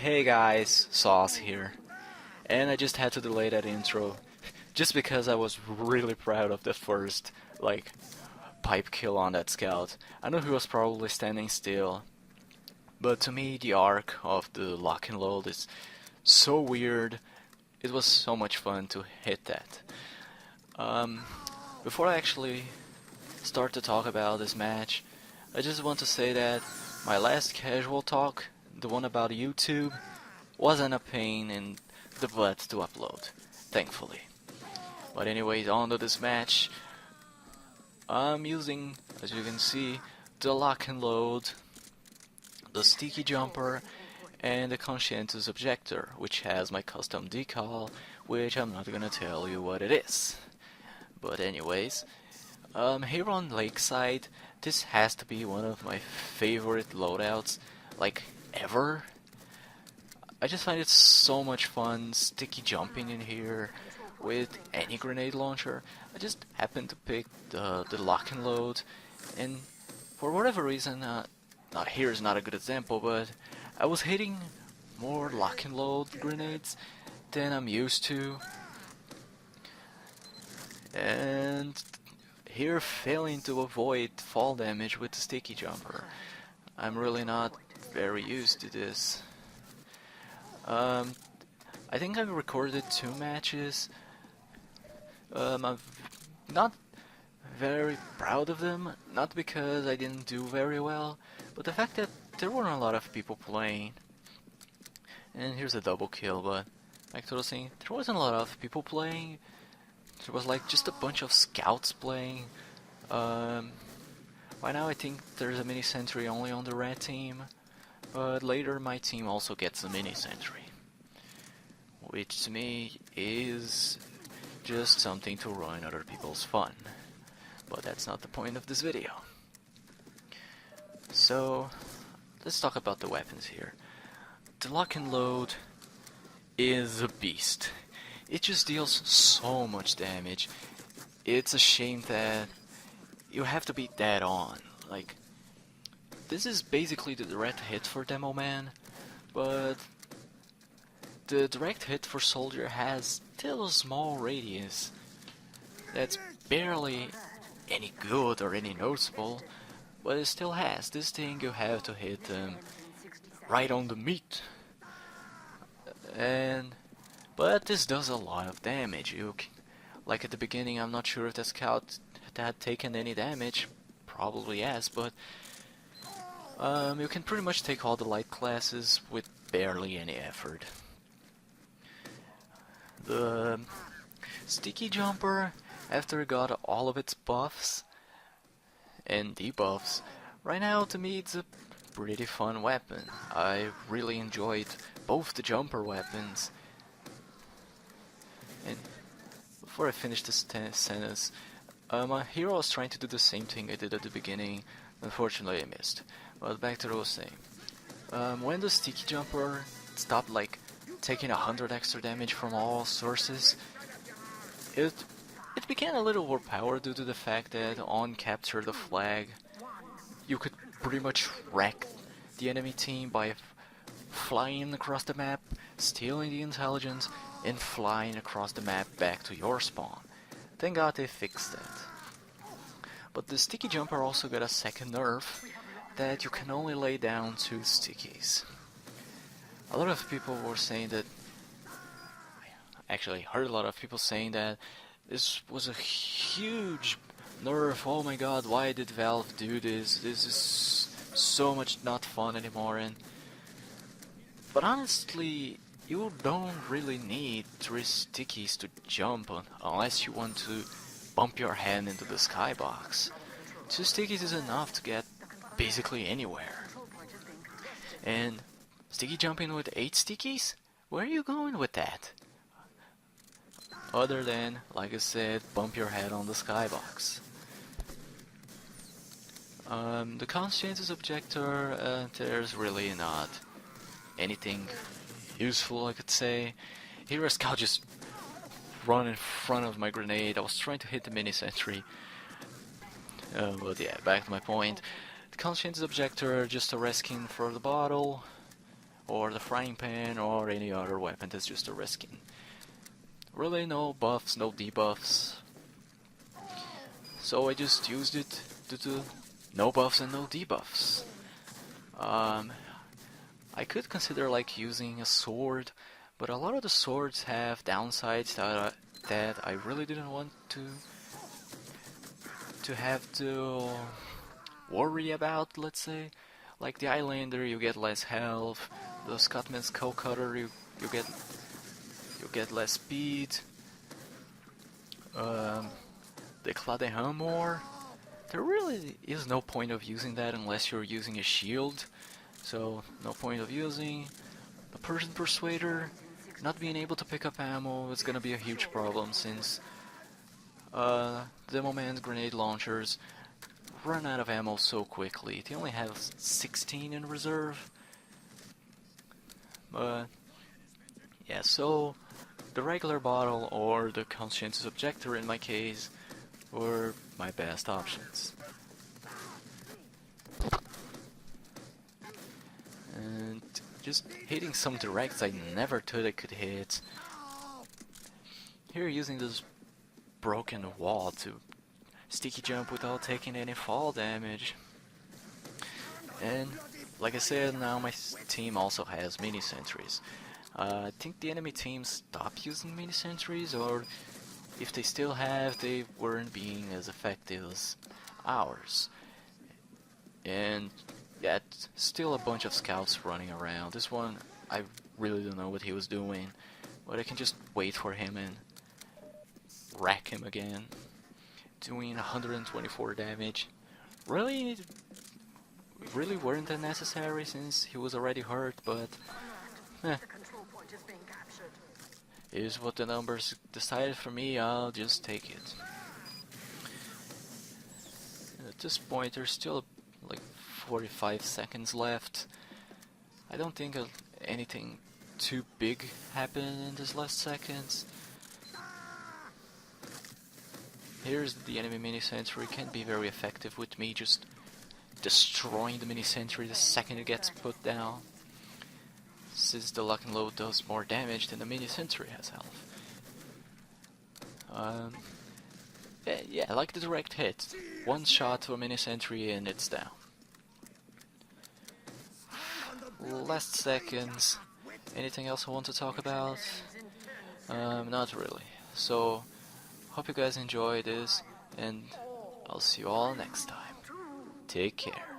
Hey guys, Sauce here. And I just had to delay that intro just because I was really proud of the first, pipe kill on that scout. I know he was probably standing still, but to me the arc of the lock and load is so weird. It was so much fun to hit that. Um, Before I actually start to talk about this match, I just want to say that my last casual talk, the one about YouTube, wasn't a pain in the butt to upload, thankfully. But anyways, on to this match. I'm using, as you can see, the lock and load, the sticky jumper, and the conscientious objector, which has my custom decal, which I'm not gonna tell you what it is. But anyways, here on Lakeside, this has to be one of my favorite loadouts, ever. I just find it so much fun sticky jumping in here with any grenade launcher. I just happened to pick the lock and load, and for whatever reason, here is not a good example, but I was hitting more lock and load grenades than I'm used to, and here failing to avoid fall damage with the sticky jumper. I'm really not very used to this. I think I've recorded 2 matches. I'm not very proud of them, not because I didn't do very well, but the fact that there weren't a lot of people playing. And here's a double kill, but like I was saying, there wasn't a lot of people playing. There was just a bunch of scouts playing. Right now I think there's a mini sentry only on the red team, but later my team also gets a mini sentry, which to me is just something to ruin other people's fun. But that's not the point of this video. So let's talk about the weapons here. The lock and load is a beast. It just deals so much damage. It's a shame that you have to be dead on. This is basically the direct hit for Demo Man, but the direct hit for Soldier has still a small radius that's barely any good or any noticeable, but it still has. This thing you have to hit them right on the meat. But this does a lot of damage. Like at the beginning, I'm not sure if the scout had taken any damage. Probably yes, but you can pretty much take all the light classes with barely any effort. The sticky jumper, after it got all of its buffs and debuffs, right now to me it's a pretty fun weapon. I really enjoyed both the jumper weapons. And before I finish this sentence, my hero was trying to do the same thing I did at the beginning. Unfortunately I missed. But back to what I was saying. When the sticky jumper stopped taking 100 extra damage from all sources, it became a little overpowered due to the fact that on capture the flag, you could pretty much wreck the enemy team by flying across the map, stealing the intelligence, and flying across the map back to your spawn. Thank God they fixed that. But the sticky jumper also got a second nerf, that you can only lay down 2 stickies. A lot of people were saying that, I actually heard a lot of people saying that this was a huge nerf. Oh my god, why did Valve do this? This is so much not fun anymore. But honestly, you don't really need 3 stickies to jump on, unless you want to bump your head into the skybox. 2 stickies is enough to get basically anywhere. And sticky jumping with 8 stickies? Where are you going with that? Other than, like I said, bump your head on the skybox. The conscientious objector, there's really not anything useful I could say. Here a scout just run in front of my grenade. I was trying to hit the mini sentry. But yeah, back to my point. The conscience objector, just a reskin for the bottle, or the frying pan, or any other weapon that's just a reskin. Really no buffs, no debuffs. So I just used it due to no buffs and no debuffs. I could consider like using a sword, but a lot of the swords have downsides that I really didn't want to have to worry about, let's say. Like the Islander, you get less health. The Scotsman's Skull Cutter, you get less speed. The Clade Hammer, there really is no point of using that unless you're using a shield. So no point of using. The Persian Persuader, not being able to pick up ammo is gonna be a huge problem since Demo Man's grenade launchers run out of ammo so quickly. They only have 16 in reserve. But yeah, so the regular bottle or the conscientious objector in my case were my best options. And just hitting some directs I never thought I could hit. Here using this broken wall to sticky jump without taking any fall damage. And like I said, now my team also has mini sentries. I think the enemy team stopped using mini sentries, or if they still have, they weren't being as effective as ours. And yeah, still a bunch of scouts running around. This one, I really don't know what he was doing, but I can just wait for him and wreck him again, doing 124 damage. Really weren't that necessary since he was already hurt, but is what the numbers decided for me. I'll just take it. At this point, there's still like 45 seconds left. I don't think anything too big happened in this last seconds. Here's the enemy mini sentry. Can't be very effective with me just destroying the mini sentry the second it gets put down, since the Loch-n load does more damage than the mini sentry has health. Yeah, like the direct hit. One shot to a mini sentry and it's down. Last seconds. Anything else I want to talk about? Not really. So, hope you guys enjoyed this, and I'll see you all next time. Take care.